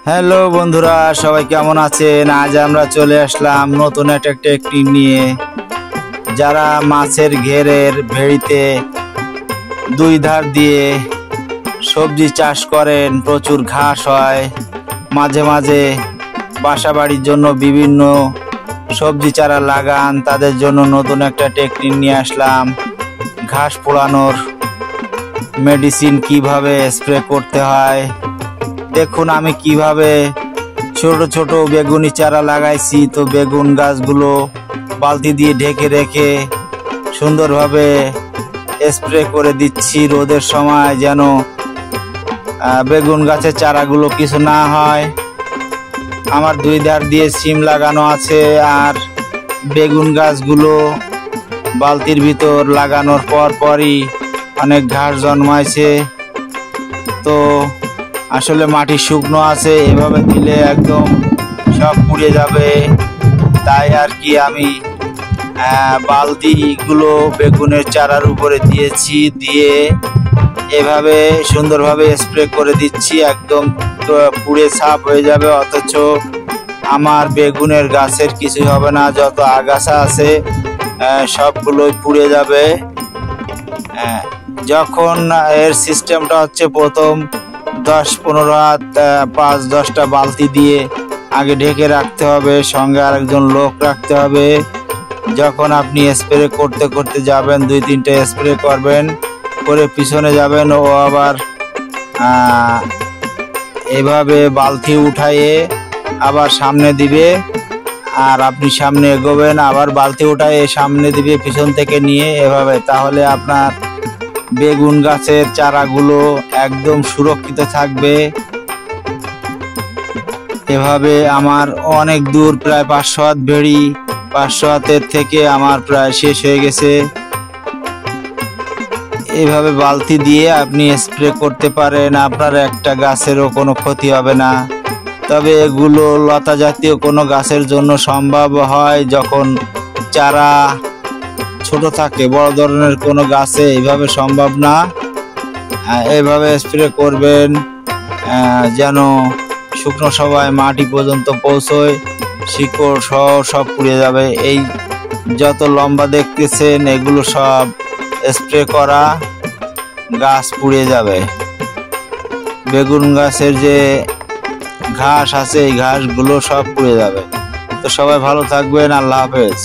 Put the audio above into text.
Hello বন্ধুরা, সবাই কেমন আছেন? আজ আমরা চলে আসলাম নতুন একটা টেকনিক নিয়ে। যারা মাছের ঘেরের ভেড়িতে দুই ধার দিয়ে সবজি চাষ করেন, প্রচুর ঘাস হয়, মাঝে মাঝে বাসা বাড়ির জন্য বিভিন্ন সবজি চারা লাগান, তাদের জন্য নতুন একটা টেকনিক নিয়ে আসলাম। ঘাস পোড়ানোর মেডিসিন কিভাবে স্প্রে করতে হয় দেখুন। আমি কিভাবে ছোট ছোট বেগুনি চারা লাগাইছি। তো বেগুন গাছগুলো বালতি দিয়ে ঢেকে রেখে সুন্দরভাবে স্প্রে করে দিচ্ছি রোদের সময়, যেন বেগুন গাছের চারাগুলো কিছু না হয়। আমার দুই ধার দিয়ে সিম লাগানো আছে, আর বেগুন গাছগুলো বালতির ভিতর লাগানোর পরই অনেক ঘাস জন্মাইছে। তো আসলে মাটি শুকনো আছে, এভাবে দিলে একদম সব পুড়ে যাবে। তাই আর কি আমি বালতিগুলো বেগুনের চারার উপরে দিয়েছি, দিয়ে এভাবে সুন্দরভাবে স্প্রে করে দিচ্ছি। একদম পুড়ে ছাপ হয়ে যাবে, অথচ আমার বেগুনের গাছের কিছুই হবে না। যত আগাছা আছে সবগুলোই পুড়ে যাবে। যখন এর সিস্টেমটা হচ্ছে, প্রথম 10-15 হাত 5-10টা বালতি দিয়ে আগে ঢেকে রাখতে হবে, সঙ্গে আরেকজন লোক রাখতে হবে। যখন আপনি স্প্রে করতে করতে যাবেন, 2-3টে স্প্রে করবেন, করে পিছনে যাবেন, ও আবার এভাবে বালতি উঠাইয়ে আবার সামনে দিবে, আর আপনি সামনে এগোবেন, আবার বালতি উঠাইয়ে সামনে দিবে পিছন থেকে নিয়ে, এভাবে। তাহলে আপনার বেগুন গাছের চারাগুলো একদম সুরক্ষিত থাকবে। এভাবে আমার অনেক দূর, প্রায় 500 হাত ভেড়ি, 500 হাতের থেকে আমার প্রায় শেষ হয়ে গেছে। এভাবে বালতি দিয়ে আপনি স্প্রে করতে পারেন, আপনার একটা গাছেরও কোনো ক্ষতি হবে না। তবে এগুলো লতা জাতীয় কোনো গাছের জন্য সম্ভব হয় যখন চারা ছোট থাকে। বড় ধরনের কোনো গাছে এইভাবে সম্ভব না। এইভাবে স্প্রে করবেন যেন শুকনো সবাই মাটি পর্যন্ত পৌঁছয়, শিকড় সহ সব পুড়ে যাবে। এই যত লম্বা দেখতেছেন এগুলো সব স্প্রে করা, গাছ পুড়ে যাবে। বেগুন গাছের যে ঘাস আছে, এই ঘাসগুলো সব পুড়ে যাবে। তো সবাই ভালো থাকবেন, আল্লাহ হাফেজ।